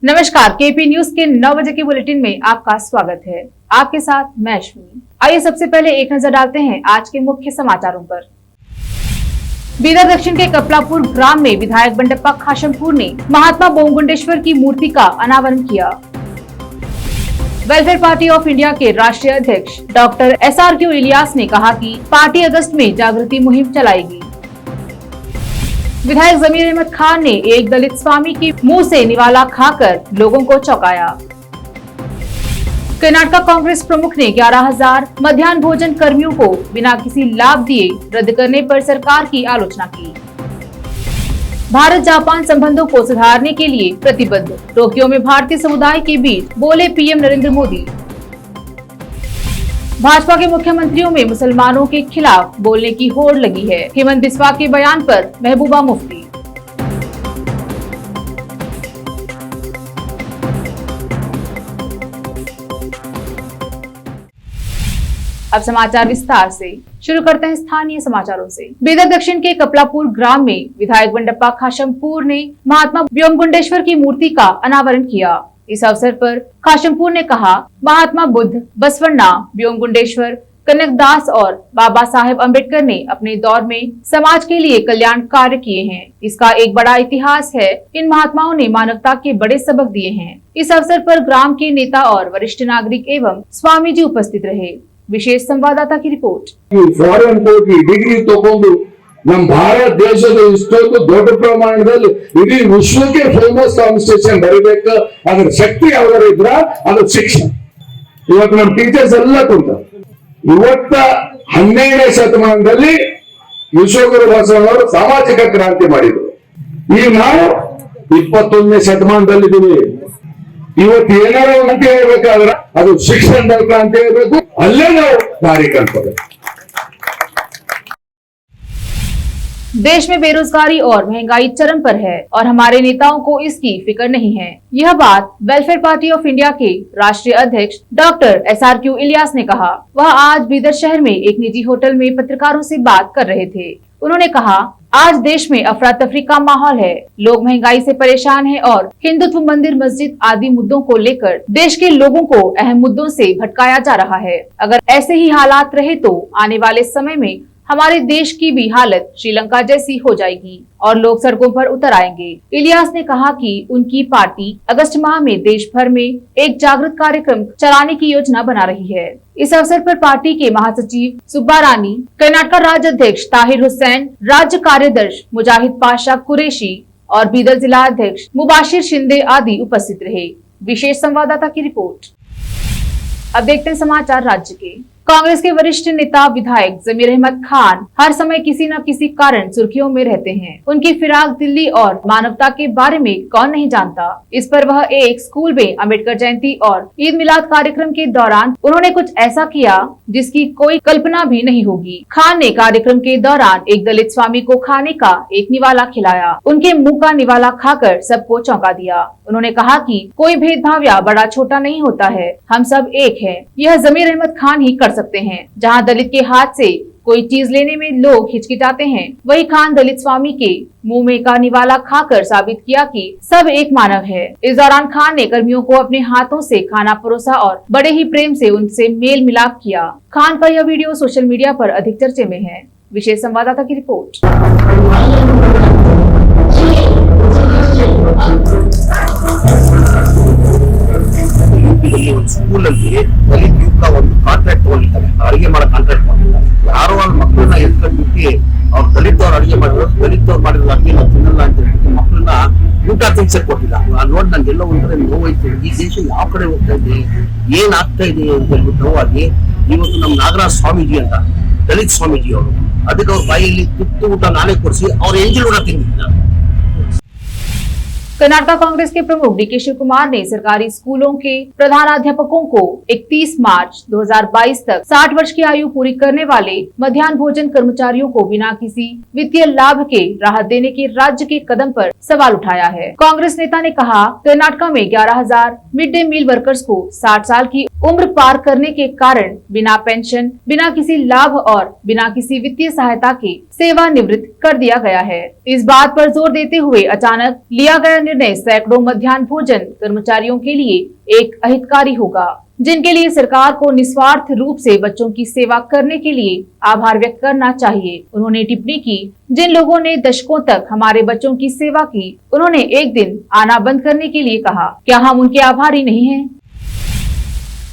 नमस्कार, KP news के 9 बजे के बुलेटिन में आपका स्वागत है। आपके साथ मैं अश्विनी। आइए सबसे पहले एक नजर डालते हैं आज के मुख्य समाचारों पर। बीदर दक्षिण के कपलापुर ग्राम में विधायक बंडप्पा खाशमपुर ने महात्मा बोमगुंडेश्वर की मूर्ति का अनावरण किया। वेलफेयर पार्टी ऑफ इंडिया के राष्ट्रीय अध्यक्ष डॉक्टर SRQ इलियास ने कहा कि पार्टी अगस्त में जागृति मुहिम चलाएगी। विधायक जमीर अहमद खान ने एक दलित स्वामी के मुंह से निवाला खाकर लोगों को चौंकाया। कर्नाटक कांग्रेस प्रमुख ने 11,000 मध्याह्न भोजन कर्मियों को बिना किसी लाभ दिए रद्द करने पर सरकार की आलोचना की। भारत जापान संबंधों को सुधारने के लिए प्रतिबद्ध, टोक्यो में भारतीय समुदाय के बीच बोले पीएम नरेंद्र मोदी। भाजपा के मुख्यमंत्रियों में मुसलमानों के खिलाफ बोलने की होड़ लगी है। हेमंत बिस्वा के बयान पर महबूबा मुफ्ती। अब समाचार विस्तार से शुरू करते हैं स्थानीय समाचारों से। बीदर दक्षिण के कपलापुर ग्राम में विधायक बंडप्पा खाशमपुर ने महात्मा बोमगुंडेश्वर की मूर्ति का अनावरण किया। इस अवसर पर खाशमपुर ने कहा, महात्मा बुद्ध, बसवण्णा, बोमगुंडेश्वर, कनकदास और बाबा साहेब अम्बेडकर ने अपने दौर में समाज के लिए कल्याण कार्य किए हैं। इसका एक बड़ा इतिहास है। इन महात्माओं ने मानवता के बड़े सबक दिए हैं। इस अवसर पर ग्राम के नेता और वरिष्ठ नागरिक एवं स्वामी जी उपस्थित रहे। विशेष संवाददाता की रिपोर्ट। ಫಾರಿನ್ ಹೋಗಿ ಡಿಗ್ರಿ ತಗೊಂಡು ನಮ್ಮ ಭಾರತ ದೇಶದ ಇಷ್ಟೊಂದು ದೊಡ್ಡ ಪ್ರಮಾಣದಲ್ಲಿ ಇಡೀ ವಿಶ್ವಕ್ಕೆ ಫೇಮಸ್ ಕಾನ್ಸ್ಟಿಟ್ಯೂಷನ್ ಬರಬೇಕು, ಅದರ ಶಕ್ತಿ ಯಾವ್ದಾರ ಇದ್ರ ಅದು ಶಿಕ್ಷಣ. ಇವತ್ತು ನಮ್ಮ ಟೀಚರ್ಸ್ ಎಲ್ಲ ಕುಂತಾರೆ. ಇವತ್ತ 12ನೇ ಶತಮಾನದಲ್ಲಿ ವಿಶ್ವಗುರು ಬಸವಣ್ಣವರು ಸಾಮಾಜಿಕ ಕ್ರಾಂತಿ ಮಾಡಿದ್ರು. ಈಗ ನಾವು 21ನೇ ಶತಮಾನದಲ್ಲಿದ್ದೀವಿ. ಇವತ್ತು ಏನಾರ ಅಂತ ಹೇಳ್ಬೇಕಾದ್ರೆ ಅದು ಶಿಕ್ಷಣದ ಕ್ರಾಂತಿ ಇರಬೇಕು, ಅಲ್ಲೇ ನಾವು ದಾರಿ ಕಲ್ಪಬೇಕು. देश में बेरोजगारी और महंगाई चरम पर है और हमारे नेताओं को इसकी फिक्र नहीं है। यह बात वेलफेयर पार्टी ऑफ इंडिया के राष्ट्रीय अध्यक्ष डॉक्टर SRQ इलियास ने कहा। वह आज बीदर शहर में एक निजी होटल में पत्रकारों से बात कर रहे थे। उन्होंने कहा, आज देश में अफरा तफरी का माहौल है। लोग महंगाई से परेशान हैं और हिंदुत्व, मंदिर, मस्जिद आदि मुद्दों को लेकर देश के लोगों को अहम मुद्दों से भटकाया जा रहा है। अगर ऐसे ही हालात रहे तो आने वाले समय में हमारे देश की भी हालत श्रीलंका जैसी हो जाएगी और लोग सड़कों पर उतर आएंगे। इलियास ने कहा कि उनकी पार्टी अगस्त माह में देश भर में एक जागृत कार्यक्रम चलाने की योजना बना रही है। इस अवसर पर पार्टी के महासचिव सुब्बा रानी, कर्नाटक राज्य अध्यक्ष ताहिर हुसैन, राज्य कार्याध्यक्ष मुजाहिद पाशा कुरैशी और बीदर जिला अध्यक्ष मुबाशिर शिंदे आदि उपस्थित रहे। विशेष संवाददाता की रिपोर्ट। अब देखते हैं समाचार राज्य के। कांग्रेस के वरिष्ठ नेता विधायक जमीर अहमद खान हर समय किसी न किसी कारण सुर्खियों में रहते हैं। उनकी फिराक दिल्ली और मानवता के बारे में कौन नहीं जानता। इस पर वह एक स्कूल में अम्बेडकर जयंती और ईद मिलाद कार्यक्रम के दौरान उन्होंने कुछ ऐसा किया जिसकी कोई कल्पना भी नहीं होगी। खान ने कार्यक्रम के दौरान एक दलित स्वामी को खाने का एक निवाला खिलाया। उनके मुँह का निवाला खाकर सबको चौंका दिया। उन्होंने कहा कि कोई भेदभाव या बड़ा छोटा नहीं होता है, हम सब एक हैं। यह जमीर अहमद खान ही कर सकते हैं। जहां दलित के हाथ से कोई चीज लेने में लोग हिचकिचाते हैं, वही खान दलित स्वामी के मुंह में का निवाला खाकर साबित किया कि सब एक मानव है। इस दौरान खान ने कर्मियों को अपने हाथों से खाना परोसा और बड़े ही प्रेम से उनसे मेल मिलाप किया। खान का यह वीडियो सोशल मीडिया पर अधिक चर्चे में है। विशेष संवाददाता की रिपोर्ट। ಸ್ಕೂಲಲ್ಲಿ ದಲಿತ ಯುವಕ ಒಂದು ಕಾಂಟ್ರಾಕ್ಟ್ ತಗೊಂಡಿರ್ತಾರೆ, ಅಡಿಗೆ ಮಾಡೋ ಕಾಂಟ್ರಾಕ್ಟ್ ತಗೊಂಡಿರ್ತಾರೆ. ಯಾರೋ ಒಂದು ಮಕ್ಕಳನ್ನ ಎತ್ಕೊಂಡ್ಬಿಟ್ಟು ಅವ್ರು ದಲಿತವ್ರು ಅಡಿಗೆ ಮಾಡಿದ್ರು, ದಲಿತವ್ರು ಮಾಡಿದ್ರು ಅಡಿಗೆ ನಾವು ತಿನ್ನಲ್ಲ ಅಂತ ಹೇಳ್ಬಿಟ್ಟು ಮಕ್ಕಳನ್ನ ಊಟ ತಿನ್ಸಕ್ ಕೊಟ್ಟಿಲ್ಲ. ನೋಡಿ ನಂಗೆಲ್ಲ ಒಂಥರ ನೋವಾಯ್ತು. ಈ ದೇಶ ಯಾವ ಕಡೆ ಹೋಗ್ತಾ ಇದೆ, ಏನ್ ಆಗ್ತಾ ಇದೆ ಅಂತ ಹೇಳ್ಬಿಟ್ಟು ನೋವಾಗಿ ಇವತ್ತು ನಮ್ಮ ನಾಗರಾಜ್ ಸ್ವಾಮೀಜಿ ಅಂತ ದಲಿತ ಸ್ವಾಮೀಜಿ ಅವರು, ಅದಕ್ಕೆ ಅವ್ರ ಬಾಯಲ್ಲಿ ತುತ್ತು ಊಟ ನಾಳೆ ಕೊಡಿಸಿ ಅವ್ರ ಎಂಜಿಲ್ ಊಟ ತಿಂದಿದ್ದಾರೆ। कर्नाटक कांग्रेस के प्रमुख DK शिव कुमार ने सरकारी स्कूलों के प्रधानाध्यापकों को 31 मार्च 2022 तक 60 वर्ष की आयु पूरी करने वाले मध्याह्न भोजन कर्मचारियों को बिना किसी वित्तीय लाभ के राहत देने के राज्य के कदम पर सवाल उठाया है। कांग्रेस नेता ने कहा, कर्नाटक में 11,000 मिड डे मील वर्कर्स को 60 साल की उम्र पार करने के कारण बिना पेंशन, बिना किसी लाभ और बिना किसी वित्तीय सहायता के सेवानिवृत्त कर दिया गया है। इस बात पर जोर देते हुए अचानक लिया गया निर्णय सैकड़ों मध्याह्न भोजन कर्मचारियों के लिए एक अहितकारी होगा, जिनके लिए सरकार को निस्वार्थ रूप से बच्चों की सेवा करने के लिए आभार व्यक्त करना चाहिए। उन्होंने टिप्पणी की, जिन लोगों ने दशकों तक हमारे बच्चों की सेवा की, उन्होंने एक दिन आना बंद करने के लिए कहा। क्या हम उनके आभारी नहीं हैं?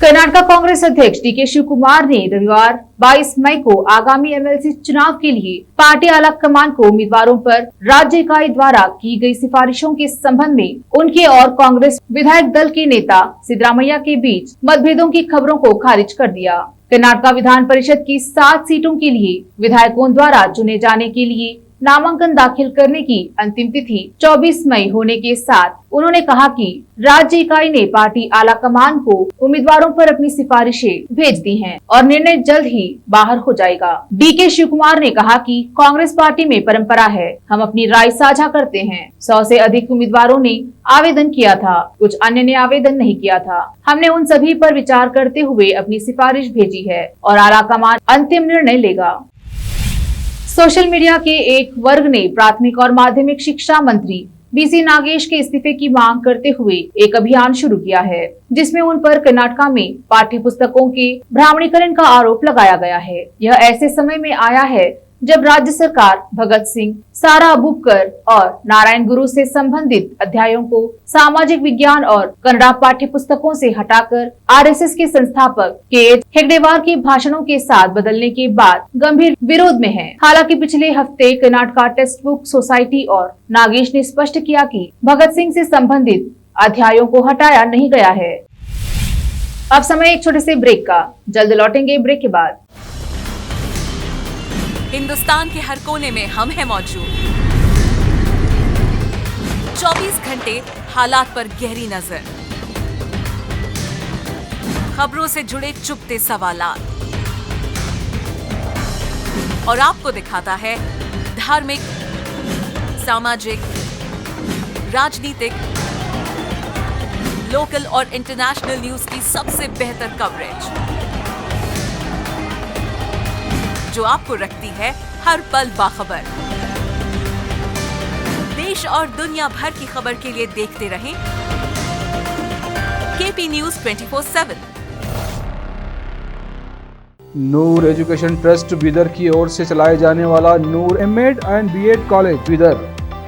कर्नाटक कांग्रेस अध्यक्ष डीके शिव कुमार ने रविवार 22 मई को आगामी एमएलसी चुनाव के लिए पार्टी आला कमान को उम्मीदवारों पर राज्य इकाई द्वारा की गई सिफारिशों के संबंध में उनके और कांग्रेस विधायक दल के नेता सिद्धरामैया के बीच मतभेदों की खबरों को खारिज कर दिया। कर्नाटक विधान परिषद की 7 सीटों के लिए विधायकों द्वारा चुने जाने के लिए नामांकन दाखिल करने की अंतिम तिथि 24 मई होने के साथ उन्होंने कहा कि राज्य इकाई ने पार्टी आला कमान को उम्मीदवारों पर अपनी सिफारिशें भेज दी हैं और निर्णय जल्द ही बाहर हो जाएगा। डीके शिव कुमार ने कहा कि कांग्रेस पार्टी में परंपरा है, हम अपनी राय साझा करते हैं। 100 से अधिक उम्मीदवारों ने आवेदन किया था, कुछ अन्य ने आवेदन नहीं किया था। हमने उन सभी पर विचार करते हुए अपनी सिफारिश भेजी है और आला कमान अंतिम निर्णय लेगा। सोशल मीडिया के एक वर्ग ने प्राथमिक और माध्यमिक शिक्षा मंत्री बीसी नागेश के इस्तीफे की मांग करते हुए एक अभियान शुरू किया है, जिसमें उन पर कर्नाटक में पाठ्य पुस्तकों के ब्राह्मणीकरण का आरोप लगाया गया है। यह ऐसे समय में आया है जब राज्य सरकार भगत सिंह, सारा अबूबकर और नारायण गुरु से संबंधित अध्यायों को सामाजिक विज्ञान और कन्नड़ा पाठ्य पुस्तकों से हटाकर आरएसएस के संस्थापक के.एच. हेगडेवार के भाषणों के साथ बदलने के बाद गंभीर विरोध में है। हालांकि पिछले हफ्ते कर्नाटक टेक्स्ट बुक सोसाइटी और नागेश ने स्पष्ट किया कि भगत सिंह से संबंधित अध्यायों को हटाया नहीं गया है। अब समय एक छोटे से ब्रेक का, जल्द लौटेंगे ब्रेक के बाद। हिंदुस्तान के हर कोने में हम हैं मौजूद। 24 घंटे हालात पर गहरी नजर, खबरों से जुड़े चुपते सवालात और आपको दिखाता है धार्मिक, सामाजिक, राजनीतिक, लोकल और इंटरनेशनल न्यूज की सबसे बेहतर कवरेज, जो आपको रखती है हर पल बाखबर। देश और दुनिया भर की खबर के लिए देखते रहें KP news 24/7। Noor education trust Bidar की ओर से चलाए जाने वाला Noor MEd and BEd college Bidar,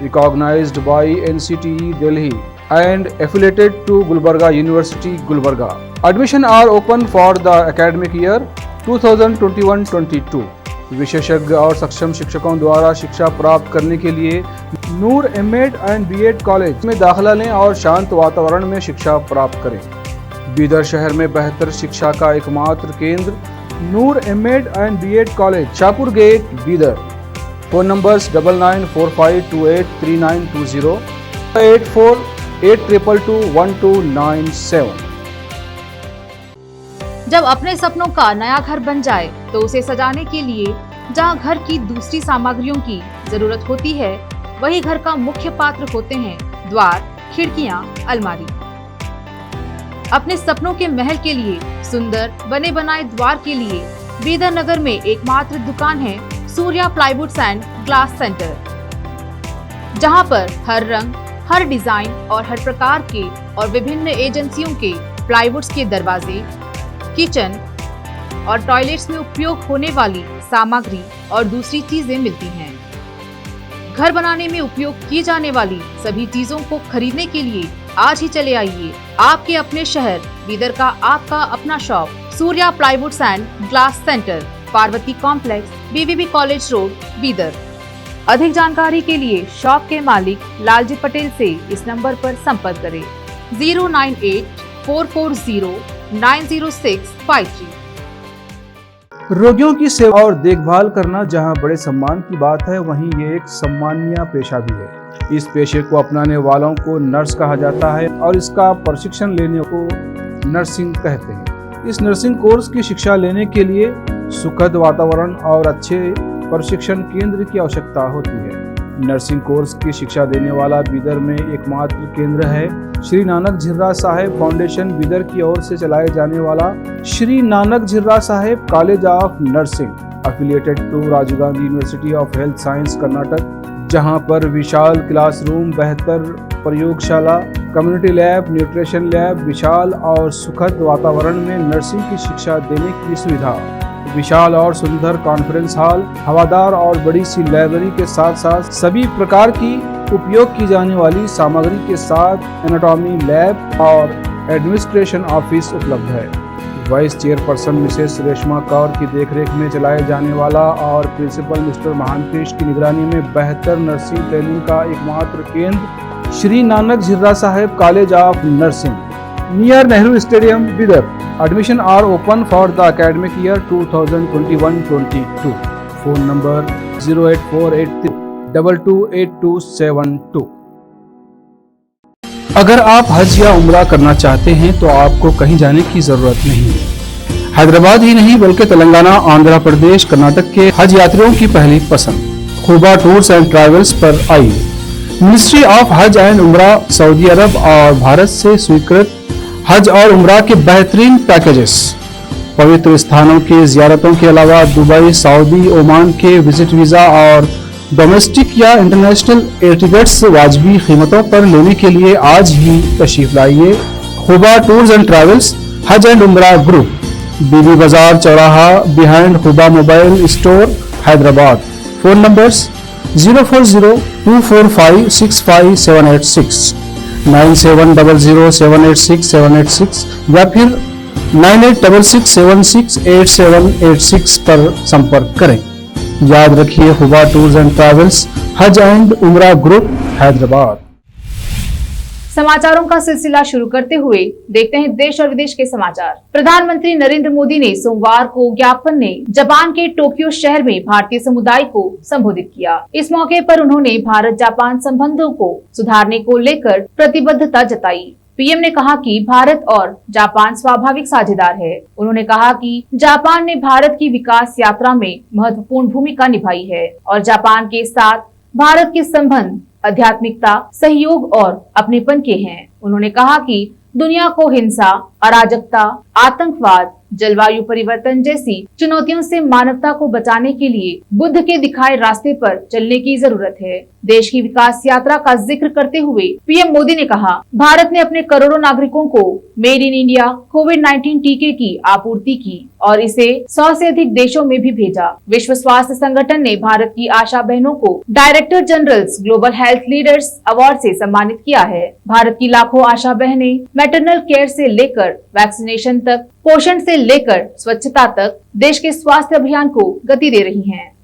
recognised by NCTE Delhi and affiliated to Gulbarga University, Gulbarga. Admission are open for the academic year 2021-22. विशेषज्ञ और सक्षम शिक्षकों द्वारा शिक्षा प्राप्त करने के लिए नूर एमएड एंड बीएड कॉलेज में दाखिला लें और शांत वातावरण में शिक्षा प्राप्त करें। बीदर शहर में बेहतर शिक्षा का एकमात्र केंद्र Noor MEd and BEd college, Shahpur gate, Bidar. Phone numbers 9945283920, 8482221297। जब अपने सपनों का नया घर बन जाए तो उसे सजाने के लिए जहां घर की दूसरी सामग्रियों की जरूरत होती है, वही घर का मुख्य पात्र होते हैं द्वार, खिड़कियां, अलमारी। अपने सपनों के महल के लिए सुंदर बने बनाए द्वार के लिए बीदर नगर में एकमात्र दुकान है Surya plywoods and glass centre, जहां पर हर रंग, हर डिजाइन और हर प्रकार के और विभिन्न एजेंसियों के प्लाईवुड्स के दरवाजे, किचन और टॉयलेट्स में उपयोग होने वाली सामग्री और दूसरी चीजें मिलती हैं। घर बनाने में उपयोग की जाने वाली सभी चीजों को खरीदने के लिए आज ही चले आइए आपके अपने शहर बीदर का आपका अपना shop Surya plywoods and glass centre, Parvati complex, BVB college road, Bidar. अधिक जानकारी के लिए शॉप के मालिक लालजी पटेल से इस नंबर पर संपर्क करें 09844090653। रोगियों की सेवा और देखभाल करना जहां बड़े सम्मान की बात है, वहीं ये एक सम्माननीय पेशा भी है। इस पेशे को अपनाने वालों को नर्स कहा जाता है और इसका प्रशिक्षण लेने को नर्सिंग कहते हैं। इस नर्सिंग कोर्स की शिक्षा लेने के लिए सुखद वातावरण और अच्छे प्रशिक्षण केंद्र की आवश्यकता होती है। नर्सिंग कोर्स की शिक्षा देने वाला बीदर में एकमात्र केंद्र है। श्री नानक झिर्रा साहेब फाउंडेशन बीदर की ओर से चलाए जाने वाला Shri Nanak Jhira Sahib college of nursing affiliated to Rajiv Gandhi university of health science Karnataka, जहां पर विशाल क्लासरूम, बेहतर प्रयोगशाला, कम्युनिटी लैब, न्यूट्रिशन लैब, विशाल और सुखद वातावरण में नर्सिंग की शिक्षा देने की सुविधा, विशाल और सुंदर कॉन्फ्रेंस हॉल, हवादार और बड़ी सी लाइब्रेरी के साथ साथ सभी प्रकार की उपयोग की जाने वाली सामग्री के साथ एनाटॉमी लैब और एडमिनिस्ट्रेशन ऑफिस उपलब्ध है। Vice chairperson Mrs Reshma Kaur की देखरेख में चलाए जाने वाला और प्रिंसिपल मिस्टर महांतेश की निगरानी में बेहतर नर्सिंग ट्रेनिंग का एकमात्र केंद्र Shri Nanak Jhira Sahib college of nursing near Nehru stadium Bidar. Admission are open for the academic year 2021-22. Phone number 08483 228272। अगर आप हज या उम्रा करना चाहते हैं तो आपको कहीं जाने की जरूरत नहीं है। हैदराबाद ही नहीं बल्कि तेलंगाना, आंध्र प्रदेश, कर्नाटक के हज यात्रियों की पहली पसंद खुबा टूर्स एंड ट्रैवल्स पर आई। मिनिस्ट्री ऑफ हज एंड उम्रा सऊदी अरब और भारत से स्वीकृत हज और उम्रा के बेहतरीन पैकेजेस, पवित्र स्थानों के जियारतों के अलावा दुबई, सऊदी, ओमान के विजिट वीजा और डोमेस्टिक या इंटरनेशनल एयर टिकट्स वाजबी कीमतों पर लेने के लिए आज ही तशरीफ लाइए। Khuba tours and travels Hajj and Umrah group, Bibi Bazaar चौराहा behind Khuba mobile store, Hyderabad. Phone numbers 04024565786, 9700786786 या फिर 9866768786 पर संपर्क करें। याद रखिए, खुबा tours and travels, Hajj and Umrah group, Hyderabad. समाचारों का सिलसिला शुरू करते हुए देखते हैं देश और विदेश के समाचार। प्रधानमंत्री नरेंद्र मोदी ने सोमवार को ज्ञापन ने जापान के टोक्यो शहर में भारतीय समुदाय को संबोधित किया। इस मौके पर उन्होंने भारत जापान संबंधों को सुधारने को लेकर प्रतिबद्धता जताई। पीएम ने कहा कि भारत और जापान स्वाभाविक साझेदार है। उन्होंने कहा कि जापान ने भारत की विकास यात्रा में महत्वपूर्ण भूमिका निभाई है और जापान के साथ भारत के संबंध आध्यात्मिकता, सहयोग और अपनेपन के हैं। उन्होंने कहा कि दुनिया को हिंसा, अराजकता, आतंकवाद, जलवायु परिवर्तन जैसी चुनौतियों से मानवता को बचाने के लिए बुद्ध के दिखाए रास्ते पर चलने की जरूरत है। देश की विकास यात्रा का जिक्र करते हुए पीएम मोदी ने कहा, भारत ने अपने करोड़ों नागरिकों को मेड इन इंडिया कोविड-19 टीके की आपूर्ति की और इसे 100 से अधिक देशों में भी भेजा। विश्व स्वास्थ्य संगठन ने भारत की आशा बहनों को director generals global health leaders award से सम्मानित किया है। भारत की लाखों आशा बहनें मैटरनल केयर से लेकर वैक्सीनेशन तक, पोषण से लेकर स्वच्छता तक देश के स्वास्थ्य अभियान को गति दे रही हैं।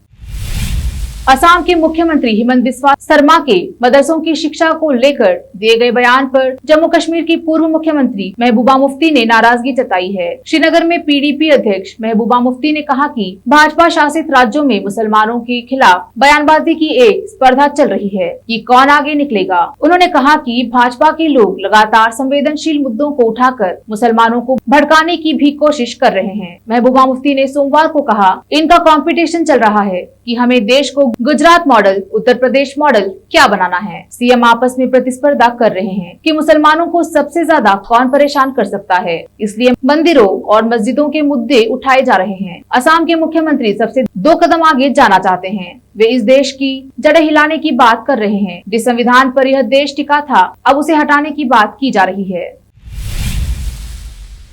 असम के मुख्यमंत्री हिमंत बिस्वा शर्मा के मदरसों की शिक्षा को लेकर दिए गए बयान पर जम्मू कश्मीर की पूर्व मुख्यमंत्री महबूबा मुफ्ती ने नाराजगी जताई है। श्रीनगर में पीडीपी अध्यक्ष महबूबा मुफ्ती ने कहा कि भाजपा शासित राज्यों में मुसलमानों के खिलाफ बयानबाजी की एक स्पर्धा चल रही है कि कौन आगे निकलेगा। उन्होंने कहा कि भाजपा के लोग लगातार संवेदनशील मुद्दों को उठाकर मुसलमानों को भड़काने की भी कोशिश कर रहे हैं। महबूबा मुफ्ती ने सोमवार को कहा, इनका कंपटीशन चल रहा है कि हमें देश को गुजरात मॉडल, उत्तर प्रदेश मॉडल क्या बनाना है। सीएम आपस में प्रतिस्पर्धा कर रहे हैं कि मुसलमानों को सबसे ज्यादा कौन परेशान कर सकता है, इसलिए मंदिरों और मस्जिदों के मुद्दे उठाए जा रहे हैं। असम के मुख्यमंत्री सबसे 2 कदम आगे जाना चाहते हैं। वे इस देश की जड़ें हिलाने की बात कर रहे हैं। जिस संविधान पर यह देश टिका था, अब उसे हटाने की बात की जा रही है।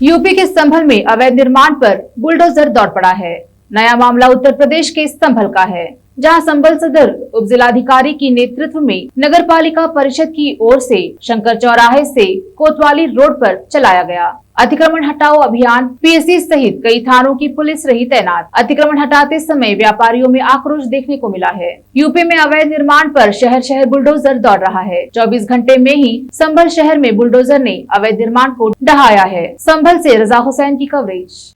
यूपी के संभल में अवैध निर्माण पर बुलडोजर दौड़ पड़ा है। नया मामला उत्तर प्रदेश के संभल का है, जहां संभल सदर उप जिलाधिकारी की नेतृत्व में नगर पालिका परिषद की ओर से शंकर चौराहे से कोतवाली रोड पर चलाया गया अतिक्रमण हटाओ अभियान। पीएससी सहित कई थानों की पुलिस रही तैनात। अतिक्रमण हटाते समय व्यापारियों में आक्रोश देखने को मिला है। यूपी में अवैध निर्माण पर शहर शहर बुलडोजर दौड़ रहा है। 24 घंटे में ही संभल शहर में बुलडोजर ने अवैध निर्माण को ढहाया है। संभल से रजा हुसैन की कवरेज।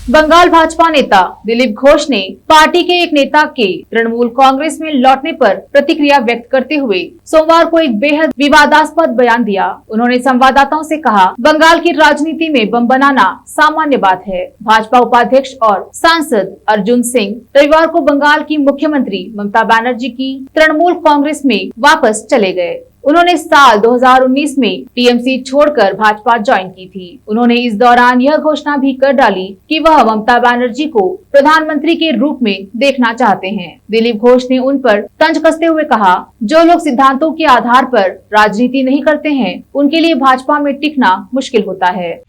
बंगाल भाजपा नेता दिलीप घोष ने पार्टी के एक नेता के तृणमूल कांग्रेस में लौटने पर प्रतिक्रिया व्यक्त करते हुए सोमवार को एक बेहद विवादास्पद बयान दिया। उन्होंने संवाददाताओं से कहा, बंगाल की राजनीति में बम बनाना सामान्य बात है। भाजपा उपाध्यक्ष और सांसद अर्जुन सिंह रविवार को बंगाल की मुख्यमंत्री ममता बनर्जी की तृणमूल कांग्रेस में वापस चले गए। उन्होंने साल 2019 में टीएमसी छोड़कर भाजपा ज्वाइन की थी। उन्होंने इस दौरान यह घोषणा भी कर डाली कि वह ममता बनर्जी को प्रधानमंत्री के रूप में देखना चाहते हैं। दिलीप घोष ने उन पर तंज कसते हुए कहा, जो लोग सिद्धांतों के आधार पर राजनीति नहीं करते हैं, उनके लिए भाजपा में टिकना मुश्किल होता है।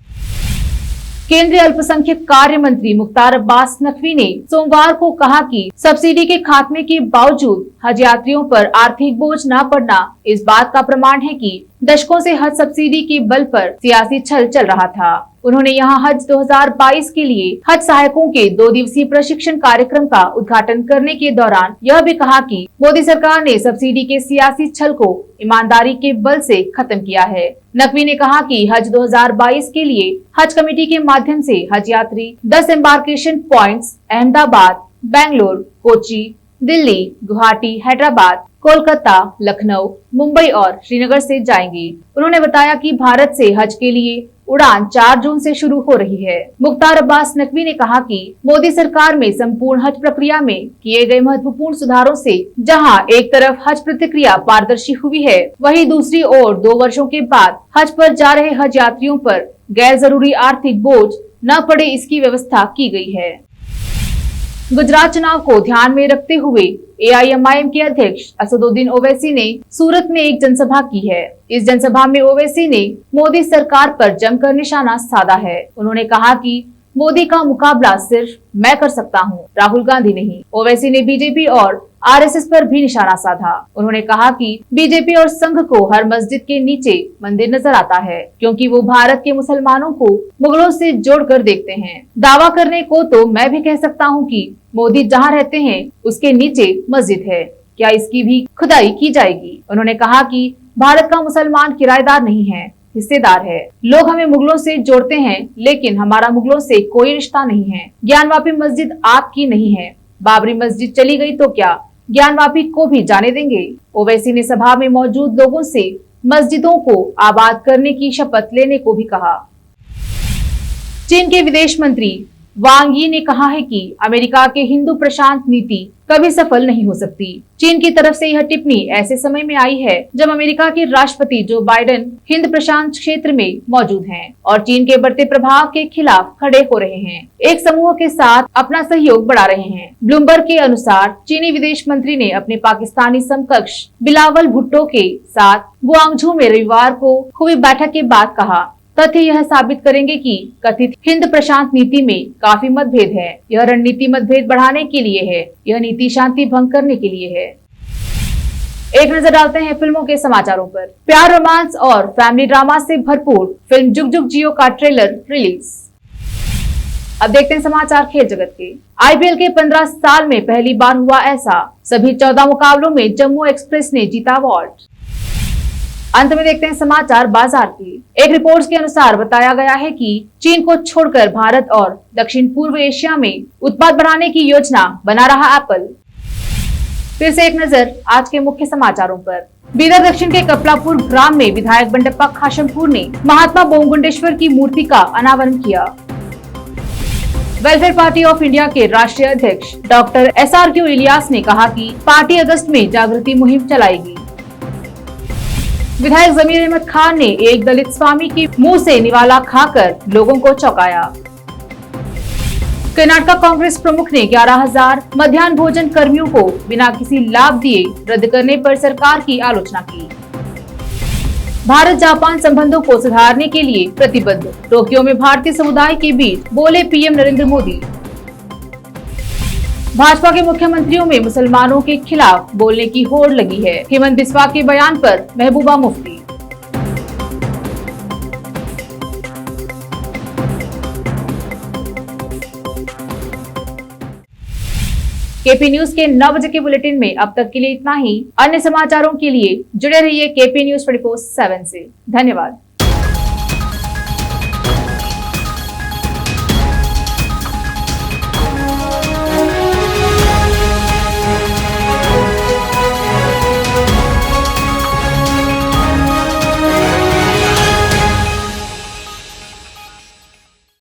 केंद्रीय अल्पसंख्यक कार्य मंत्री मुख्तार अब्बास नकवी ने सोमवार को कहा कि सब्सिडी के खात्मे के बावजूद हज यात्रियों पर आर्थिक बोझ न पड़ना इस बात का प्रमाण है कि दशकों से हज सब्सिडी के बल पर सियासी छल चल रहा था। उन्होंने यहां हज 2022 के लिए हज सहायकों के 2 दिवसीय प्रशिक्षण कार्यक्रम का उद्घाटन करने के दौरान यह भी कहा कि मोदी सरकार ने सब्सिडी के सियासी छल को ईमानदारी के बल से खत्म किया है। नकवी ने कहा कि हज 2022 के लिए हज कमेटी के माध्यम से हज यात्री 10 एम्बार्केशन पॉइंट्स अहमदाबाद, बेंगलोर, कोची, दिल्ली, गुवाहाटी, हैदराबाद, कोलकाता, लखनऊ, मुंबई और श्रीनगर से जाएंगे। उन्होंने बताया कि भारत से हज के लिए उड़ान 4 जून से शुरू हो रही है। मुख्तार अब्बास नकवी ने कहा कि मोदी सरकार में संपूर्ण हज प्रक्रिया में किए गए महत्वपूर्ण सुधारों से जहां एक तरफ हज प्रक्रिया पारदर्शी हुई है, वहीं दूसरी ओर 2 वर्षों के बाद हज पर जा रहे हज यात्रियों पर गैर जरूरी आर्थिक बोझ न पड़े, इसकी व्यवस्था की गई है। गुजरात चुनाव को ध्यान में रखते हुए एआईएमआईएम के अध्यक्ष असदुद्दीन ओवैसी ने सूरत में एक जनसभा की है। इस जनसभा में ओवैसी ने मोदी सरकार पर जमकर निशाना साधा है। उन्होंने कहा कि मोदी का मुकाबला सिर्फ मैं कर सकता हूं, राहुल गांधी नहीं। ओवैसी ने बीजेपी और आरएसएस पर भी निशाना साधा। उन्होंने कहा कि बीजेपी और संघ को हर मस्जिद के नीचे मंदिर नजर आता है, क्योंकि वो भारत के मुसलमानों को मुगलों से जोड़कर देखते हैं। दावा करने को तो मैं भी कह सकता हूं कि मोदी जहां रहते हैं उसके नीचे मस्जिद है, क्या इसकी भी खुदाई की जाएगी। उन्होंने कहा कि भारत का मुसलमान किराएदार नहीं है, हिस्सेदार है। लोग हमें मुगलों से जोड़ते हैं, लेकिन हमारा मुगलों से कोई रिश्ता नहीं है। ज्ञानवापी मस्जिद आपकी नहीं है। बाबरी मस्जिद चली गई तो क्या ज्ञानवापी को भी जाने देंगे। ओवैसी ने सभा में मौजूद लोगों से मस्जिदों को आबाद करने की शपथ लेने को भी कहा। चीन के विदेश मंत्री वांग यी ने कहा है कि अमेरिका के हिंदू प्रशांत नीति कभी सफल नहीं हो सकती। चीन की तरफ से यह टिप्पणी ऐसे समय में आई है जब अमेरिका के राष्ट्रपति जो बाइडेन हिंद प्रशांत क्षेत्र में मौजूद हैं और चीन के बढ़ते प्रभाव के खिलाफ खड़े हो रहे हैं, एक समूह के साथ अपना सहयोग बढ़ा रहे हैं। ब्लूमबर्ग के अनुसार चीनी विदेश मंत्री ने अपने पाकिस्तानी समकक्ष बिलावल भुट्टो के साथ गुआंगझू में रविवार को हुई बैठक के बाद कहा, तथ्य यह साबित करेंगे कि कथित हिंद प्रशांत नीति में काफी मतभेद है। यह रणनीति मतभेद बढ़ाने के लिए है, यह नीति शांति भंग करने के लिए है। एक नजर डालते हैं फिल्मों के समाचारों पर। प्यार, रोमांस और फैमिली ड्रामा से भरपूर फिल्म जुग जुग जियो का ट्रेलर रिलीज। अब देखते हैं समाचार खेल जगत के। आईपीएल के 15 साल में पहली बार हुआ ऐसा, सभी 14 मुकाबलों में जम्मू एक्सप्रेस ने जीता अवार्ड। अंत में देखते हैं समाचार बाजार की। एक रिपोर्ट के अनुसार बताया गया है कि चीन को छोड़कर भारत और दक्षिण पूर्व एशिया में उत्पाद बढ़ाने की योजना बना रहा एप्पल। फिर से एक नजर आज के मुख्य समाचारों पर। बीदर दक्षिण के कपलापुर ग्राम में विधायक बंडप्पा खाशमपुर ने महात्मा बोमगुंडेश्वर की मूर्ति का अनावरण किया। वेलफेयर पार्टी ऑफ इंडिया के राष्ट्रीय अध्यक्ष डॉक्टर SRQ इलियास ने कहा कि पार्टी अगस्त में जागृति मुहिम चलाएगी। विधायक जमीर अहमद खान ने एक दलित स्वामी के मुंह से निवाला खाकर लोगों को चौंकाया। कर्नाटक कांग्रेस प्रमुख ने 11,000 मध्याह्न भोजन कर्मियों को बिना किसी लाभ दिए रद्द करने पर सरकार की आलोचना की। भारत जापान संबंधों को सुधारने के लिए प्रतिबद्ध, टोक्यो में भारतीय समुदाय के बीच बोले पीएम नरेंद्र मोदी। भाजपा के मुख्यमंत्रियों में मुसलमानों के खिलाफ बोलने की होड़ लगी है। हेमंत बिस्वा के बयान पर महबूबा मुफ्ती। केपी न्यूज के 9 बजे के बुलेटिन में अब तक के लिए इतना ही। अन्य समाचारों के लिए जुड़े रहिए केपी न्यूज 24/7 से। धन्यवाद।